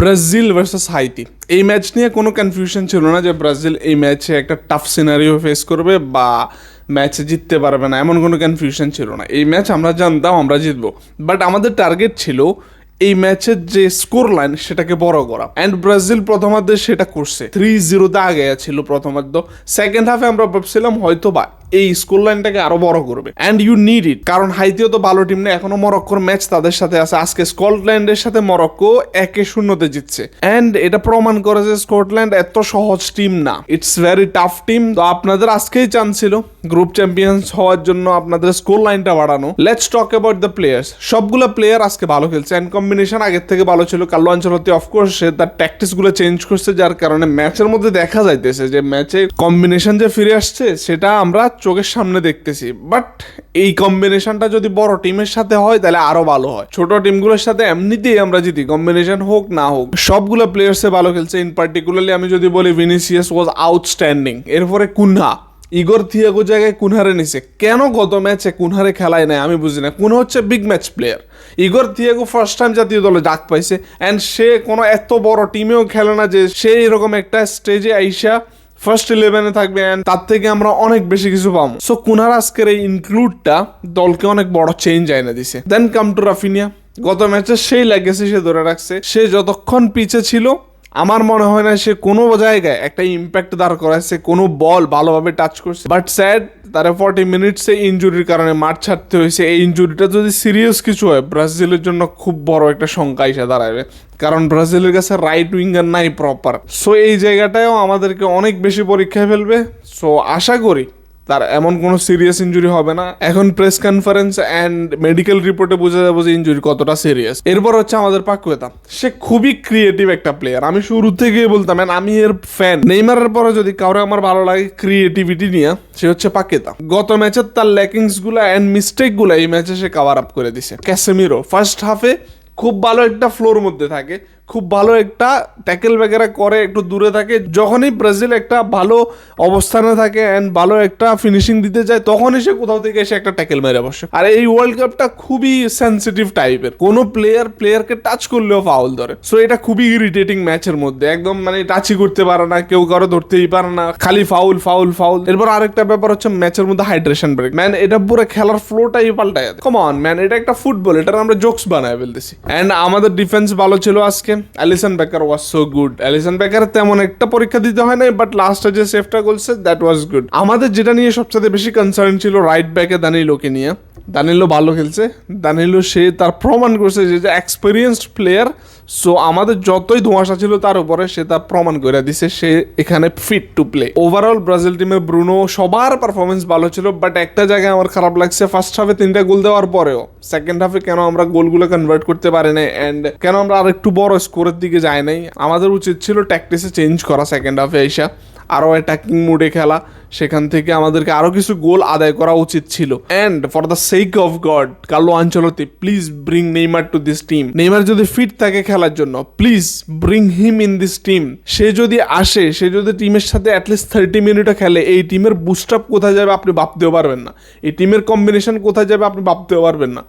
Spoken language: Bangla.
ব্রাজিল ভার্সেস হাইতি, এই ম্যাচ নিয়ে কোনো কনফিউশন ছিল না যে ব্রাজিল এই ম্যাচে একটা টাফ সিনারিও ফেস করবে বা ম্যাচে জিততে পারবে না, এমন কোনো কনফিউশন ছিল না। এই ম্যাচ আমরা জানতাম আমরা জিতবো, বাট আমাদের টার্গেট ছিল এই ম্যাচের যে স্কোর লাইন সেটাকে বড় করা, অ্যান্ড ব্রাজিল প্রথমার্ধে সেটা করছে, 3-0 আগে ছিল প্রথমার্ধ। সেকেন্ড হাফে আমরা ভাবছিলাম হয়তো বা এই স্কোর লাইনটাকে আরো বড় করবে, অ্যান্ড ইউ নিড ইট, কারণ হাইতিও তো ভালো টিম না, এখনো মরক্কোর ম্যাচ তাদের সাথে আছে। আজকে স্কটল্যান্ডের সাথে মরক্কো 1-0 জিতছে, অ্যান্ড এটা প্রমাণ করে যে স্কটল্যান্ড এত সহজ টিম না, ইটস ভেরি টাফ টিম। তো আপনাদের আজকেই চান্স ছিল গ্রুপ চ্যাম্পিয়ন্স হওয়ার জন্য, আপনাদের স্কোর লাইনটা বাড়ানো। Let's talk about the players. সবগুলো প্লেয়ার আজকে ভালো খেলছে, অ্যান্ড কম্বিনেশন আগের থেকে ভালো ছিল। কার্লো আনচেলত্তি অফকোর্স সে তার ট্যাকটিক্স গুলো চেঞ্জ করছে, যার কারণে ম্যাচের মধ্যে দেখা যাইতেছে যে ম্যাচে কম্বিনেশন যে ফিরে আসছে সেটা আমরা চোখের সামনে দেখতেছি। বাট এই কম্বিনেশনটা যদি বড় টিমের সাথে হয় তাহলে আরো ভালো হয়। ছোট টিমগুলোর সাথে এমনিতেই আমরা জিতি, কম্বিনেশন হোক না হোক। সবগুলো প্লেয়ার্সে ভালো খেলছে। ইন পার্টিকুলারলি আমি যদি বলি ভিনিসিয়াস ওয়াজ আউটস্ট্যান্ডিং। এরপরে কুনহা, ইগোর থিয়াগো জায়গায় কুনহারে নিছে কেন? গত ম্যাচে কুনহারে খেলায় নাই আমি বুঝি না। কুনহা হচ্ছে big match player. Igor Thiago first time জাতীয় দলে ডাক পাইছে, অ্যান্ড সে কোনো এত বড় টিমেও খেলে না যে সে এরকম একটা স্টেজে আইসা ফার্স্ট 11-এ থাকবে, অ্যান্ড তার থেকে আমরা অনেক বেশি কিছু পাবো। সো কুনহার আজকের এই ইনক্লুডটা দলকে অনেক বড় চেঞ্জ এনে দিছে। দেন কাম টু রাফিনিয়া, গত ম্যাচে সেই লেগেসি সে ধরে রাখছে। সে যতক্ষণ পিছে ছিল আমার মনে হয় না সে কোনো জায়গায় একটা ইম্প্যাক্ট দাঁড় করাচ্ছে, কোনো বল ভালোভাবে টাচ করছে। বাট স্যাড, তার 40 মিনিটসে ইনজুরির কারণে মাঠ ছাড়তে হয়েছে। এই ইনজুরিটা যদি সিরিয়াস কিছু হয় ব্রাজিলের জন্য খুব বড় একটা শঙ্কা এসে দাঁড়াবে, কারণ ব্রাজিলের কাছে রাইট উইঙ্গার নাই প্রপার। সো এই জায়গাটাও আমাদেরকে অনেক বেশি পরীক্ষায় ফেলবে। সো আশা করি তার এমন কোনো সিরিয়াস ইনজুরি হবে না। এখন প্রেস কনফারেন্স অ্যান্ড মেডিকেল রিপোর্টে বোঝা যাবে যে ইনজুরি কতটা সিরিয়াস। এরপর হচ্ছে আমাদের পাকুয়েতা, সে খুবই ক্রিয়েটিভ একটা প্লেয়ার। আমি শুরু থেকে বলতাম আমি এর ফ্যান। নেইমারের পরে যদি কাউরে আমার ভালো লাগে ক্রিয়েটিভিটি নিয়ে, সে হচ্ছে পাকুয়েতা। গত ম্যাচের তার ল্যাকিংস গুলা অ্যান্ড মিস্টেক গুলা এই ম্যাচে সে কভার আপ করে দিছে। ক্যাসেমিরো ফার্স্ট হাফে খুব ভালো একটা ফ্লোর মধ্যে থাকে, খুব ভালো একটা ট্যাকেল ব্যাগেরা করে, একটু দূরে থাকে। যখনই ব্রাজিল একটা ভালো অবস্থানে থাকে অ্যান্ড ভালো একটা ফিনিশিং দিতে যায়, তখনই সে কোথাও থেকে এসে একটা ট্যাকেল মেরে বসে। আর এই ওয়ার্ল্ড কাপটা খুবই সেন্সিটিভ টাইপের, কোনো প্লেয়ারকে টাচ করলেও ফাউল ধরে। সো এটা খুবই ইরিটেটিং ম্যাচের মধ্যে, একদম মানে টাচই করতে পারে না কেউ, কারো ধরতেই পারে না, খালি ফাউল ফাউল ফাউল। এরপর আরেকটা ব্যাপার হচ্ছে ম্যাচের মধ্যে হাইড্রেশন ব্রেক। ম্যান এটা পুরো খেলার ফ্লোটাই পাল্টায়। কম অন ম্যান, এটা একটা ফুটবল, এটা আমরা জোকস বানায় ফেলতেছি। অ্যান্ড আমাদের ডিফেন্স ভালো ছিল আজকে। Alisson Becker was so good. Alisson Becker তেমন একটা পরীক্ষা দিতে হয় নাই, বাট লাস্টে যে সেফটা করছে দ্যাট ওয়াজ গুড। আমাদের যেটা নিয়ে সবচেয়ে বেশি কনসার্ন ছিল রাইট ব্যাকে দানিলোকে নিয়ে। দানিলো ভালো খেলছে। দানিলো সে তার প্রমাণ করছে যে এক্সপিরিয়েন্সড প্লেয়ার। সো আমাদের যতই ধোঁয়াশা ছিল তার উপরে সে তা প্রমাণ করে দিছে সে এখানে fit to play. Overall Brazil টিমের ব্রুনো সবার পারফরমেন্স ভালো ছিল, বাট একটা জায়গায় আমার খারাপ লাগছে, ফার্স্ট হাফে 3টা গোল দেওয়ার পরেও সেকেন্ড হাফে কেন আমরা গোলগুলো কনভার্ট করতে পারি নাই, অ্যান্ড কেন আমরা আর একটু বড় স্কোরের দিকে যাই নাই। আমাদের উচিত ছিল ট্যাকটিক্সে চেঞ্জ করা, সেকেন্ড হাফে এসে আরও অ্যাটাকিং মুডে খেলা, সেখান থেকে আমাদেরকে আরো কিছু গোল আদায় করা উচিত ছিল। And for the sake of God, Carlo Ancelotti please bring Neymar to this team. Neymar যদি ফিট থাকে খেলার জন্য, please bring him in this team. সে যদি আসে, সে যদি টিমের সাথে অ্যাটলিস্ট 30 মিনিটও খেলে, এই টিমের বুস্ট আপ কোথায় যাবে আপনি ভাবতেও পারবেন না, এই টিমের কম্বিনেশন কোথায় যাবে আপনি ভাবতেও পারবেন না।